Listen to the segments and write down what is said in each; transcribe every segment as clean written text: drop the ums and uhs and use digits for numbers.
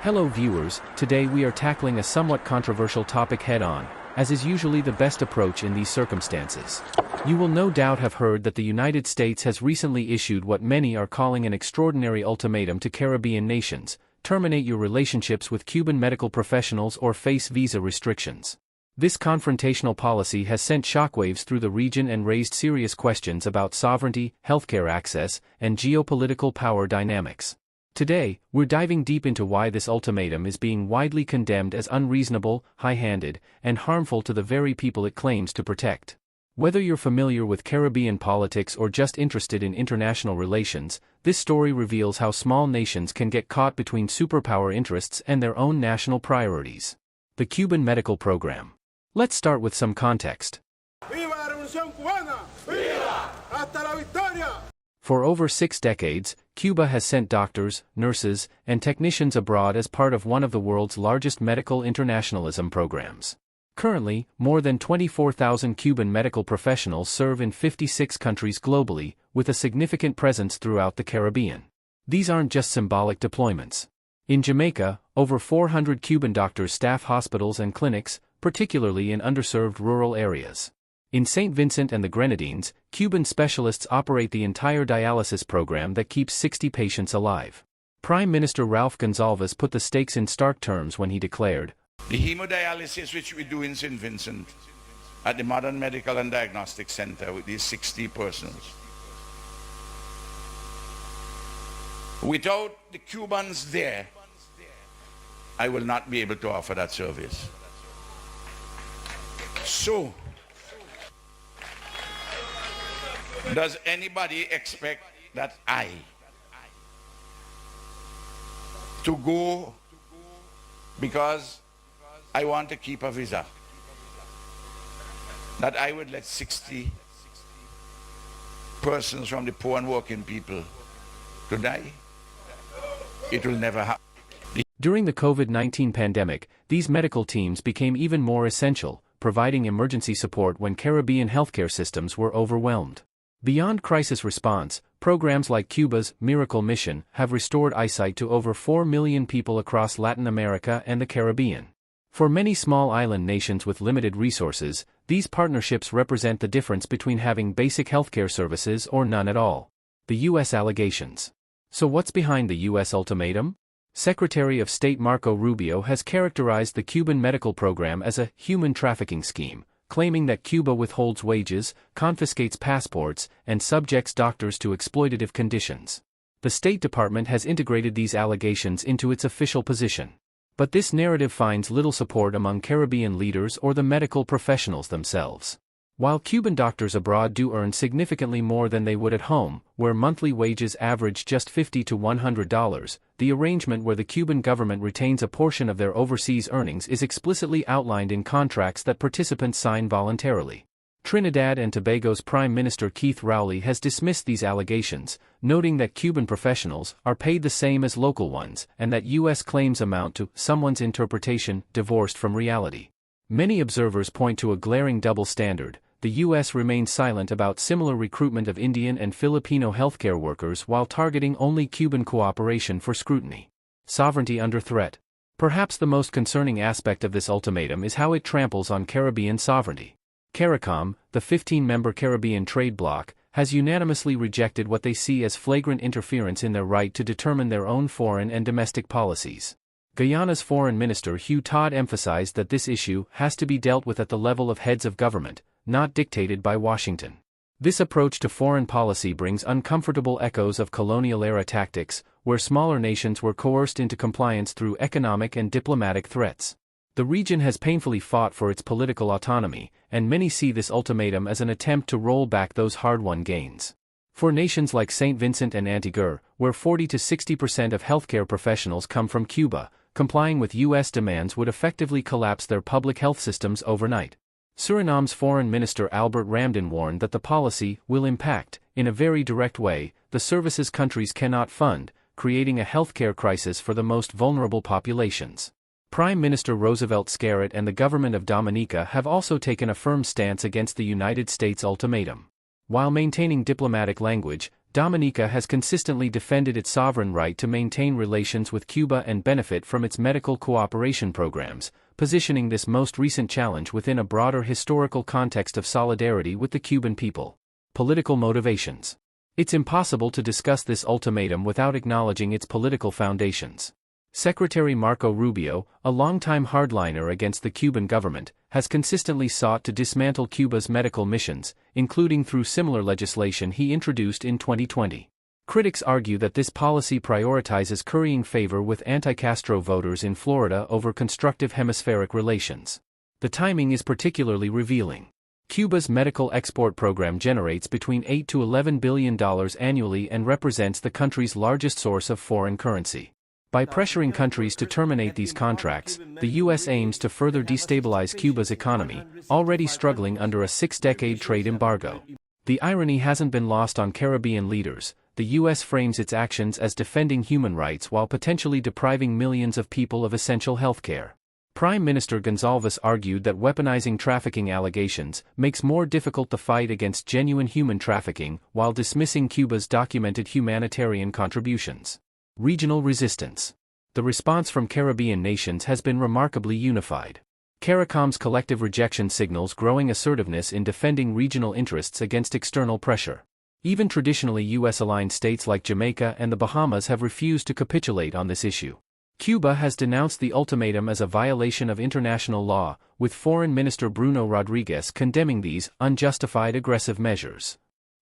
Hello viewers, today we are tackling a somewhat controversial topic head-on, as is usually the best approach in these circumstances. You will no doubt have heard that the United States has recently issued what many are calling an extraordinary ultimatum to Caribbean nations: terminate your relationships with Cuban medical professionals or face visa restrictions. This confrontational policy has sent shockwaves through the region and raised serious questions about sovereignty, healthcare access, and geopolitical power dynamics. Today, we're diving deep into why this ultimatum is being widely condemned as unreasonable, high-handed, and harmful to the very people it claims to protect. Whether you're familiar with Caribbean politics or just interested in international relations, this story reveals how small nations can get caught between superpower interests and their own national priorities. The Cuban Medical Program. Let's start with some context. ¡Viva la Revolución Cubana! ¡Viva! ¡Hasta la victoria! For over 6 decades, Cuba has sent doctors, nurses, and technicians abroad as part of one of the world's largest medical internationalism programs. Currently, more than 24,000 Cuban medical professionals serve in 56 countries globally, with a significant presence throughout the Caribbean. These aren't just symbolic deployments. In Jamaica, over 400 Cuban doctors staff hospitals and clinics, particularly in underserved rural areas. In St. Vincent and the Grenadines, Cuban specialists operate the entire dialysis program that keeps 60 patients alive. Prime Minister Ralph Gonsalves put the stakes in stark terms when he declared, "The hemodialysis which we do in St. Vincent at the Modern Medical and Diagnostic Center with these 60 persons, without the Cubans there, I will not be able to offer that service." So, does anybody expect that to go because I want to keep a visa, that I would let 60 persons from the poor and working people to die? It will never happen. During the COVID-19 pandemic, these medical teams became even more essential, providing emergency support when Caribbean healthcare systems were overwhelmed. Beyond crisis response, programs like Cuba's Miracle Mission have restored eyesight to over 4 million people across Latin America and the Caribbean. For many small island nations with limited resources, these partnerships represent the difference between having basic healthcare services or none at all. The U.S. allegations. So what's behind the U.S. ultimatum? Secretary of State Marco Rubio has characterized the Cuban medical program as a human trafficking scheme, claiming that Cuba withholds wages, confiscates passports, and subjects doctors to exploitative conditions. The State Department has integrated these allegations into its official position. But this narrative finds little support among Caribbean leaders or the medical professionals themselves. While Cuban doctors abroad do earn significantly more than they would at home, where monthly wages average just $50 to $100, the arrangement where the Cuban government retains a portion of their overseas earnings is explicitly outlined in contracts that participants sign voluntarily. Trinidad and Tobago's Prime Minister Keith Rowley has dismissed these allegations, noting that Cuban professionals are paid the same as local ones and that U.S. claims amount to someone's interpretation divorced from reality. Many observers point to a glaring double standard. The U.S. remains silent about similar recruitment of Indian and Filipino healthcare workers while targeting only Cuban cooperation for scrutiny. Sovereignty under threat. Perhaps the most concerning aspect of this ultimatum is how it tramples on Caribbean sovereignty. CARICOM, the 15-member Caribbean trade bloc, has unanimously rejected what they see as flagrant interference in their right to determine their own foreign and domestic policies. Guyana's Foreign Minister Hugh Todd emphasized that this issue has to be dealt with at the level of heads of government, not dictated by Washington. This approach to foreign policy brings uncomfortable echoes of colonial-era tactics, where smaller nations were coerced into compliance through economic and diplomatic threats. The region has painfully fought for its political autonomy, and many see this ultimatum as an attempt to roll back those hard-won gains. For nations like St. Vincent and Antigua, where 40 to 60% of healthcare professionals come from Cuba, complying with U.S. demands would effectively collapse their public health systems overnight. Suriname's Foreign Minister Albert Ramdin warned that the policy will impact, in a very direct way, the services countries cannot fund, creating a healthcare crisis for the most vulnerable populations. Prime Minister Roosevelt Scarrett and the government of Dominica have also taken a firm stance against the United States ultimatum. While maintaining diplomatic language, Dominica has consistently defended its sovereign right to maintain relations with Cuba and benefit from its medical cooperation programs, positioning this most recent challenge within a broader historical context of solidarity with the Cuban people. Political motivations. It's impossible to discuss this ultimatum without acknowledging its political foundations. Secretary Marco Rubio, a longtime hardliner against the Cuban government, has consistently sought to dismantle Cuba's medical missions, including through similar legislation he introduced in 2020. Critics argue that this policy prioritizes currying favor with anti-Castro voters in Florida over constructive hemispheric relations. The timing is particularly revealing. Cuba's medical export program generates between $8 to $11 billion annually and represents the country's largest source of foreign currency. By pressuring countries to terminate these contracts, the U.S. aims to further destabilize Cuba's economy, already struggling under a 6-decade trade embargo. The irony hasn't been lost on Caribbean leaders. The U.S. frames its actions as defending human rights while potentially depriving millions of people of essential health care. Prime Minister Gonzalez argued that weaponizing trafficking allegations makes more difficult the fight against genuine human trafficking, while dismissing Cuba's documented humanitarian contributions. Regional resistance. The response from Caribbean nations has been remarkably unified. CARICOM's collective rejection signals growing assertiveness in defending regional interests against external pressure. Even traditionally U.S.-aligned states like Jamaica and the Bahamas have refused to capitulate on this issue. Cuba has denounced the ultimatum as a violation of international law, with Foreign Minister Bruno Rodriguez condemning these unjustified aggressive measures.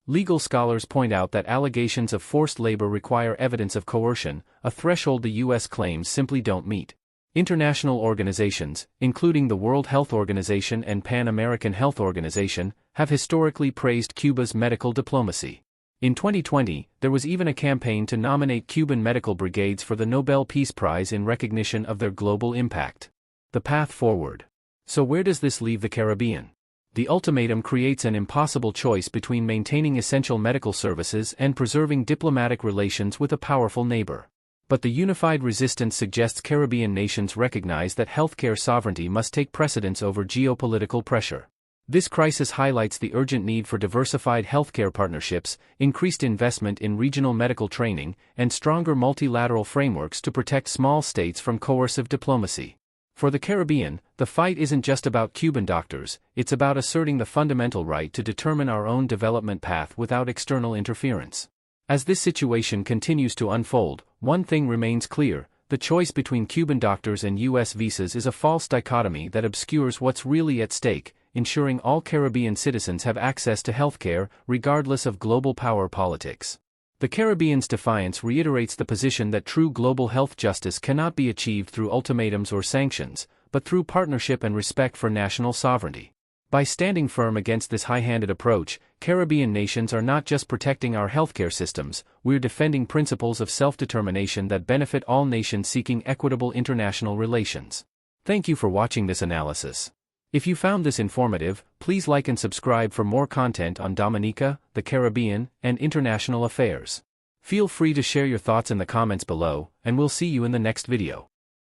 Legal scholars point out that allegations of forced labor require evidence of coercion, a threshold the U.S. claims simply don't meet. International organizations, including the World Health Organization and Pan American Health Organization, have historically praised Cuba's medical diplomacy. In 2020, there was even a campaign to nominate Cuban medical brigades for the Nobel Peace Prize in recognition of their global impact. The path forward. So where does this leave the Caribbean? The ultimatum creates an impossible choice between maintaining essential medical services and preserving diplomatic relations with a powerful neighbor. But the unified resistance suggests Caribbean nations recognize that healthcare sovereignty must take precedence over geopolitical pressure. This crisis highlights the urgent need for diversified healthcare partnerships, increased investment in regional medical training, and stronger multilateral frameworks to protect small states from coercive diplomacy. For the Caribbean, the fight isn't just about Cuban doctors, it's about asserting the fundamental right to determine our own development path without external interference. As this situation continues to unfold, one thing remains clear: the choice between Cuban doctors and U.S. visas is a false dichotomy that obscures what's really at stake, ensuring all Caribbean citizens have access to healthcare, regardless of global power politics. The Caribbean's defiance reiterates the position that true global health justice cannot be achieved through ultimatums or sanctions, but through partnership and respect for national sovereignty. By standing firm against this high-handed approach, Caribbean nations are not just protecting our healthcare systems, we're defending principles of self-determination that benefit all nations seeking equitable international relations. Thank you for watching this analysis. If you found this informative, please like and subscribe for more content on Dominica, the Caribbean, and international affairs. Feel free to share your thoughts in the comments below, and we'll see you in the next video.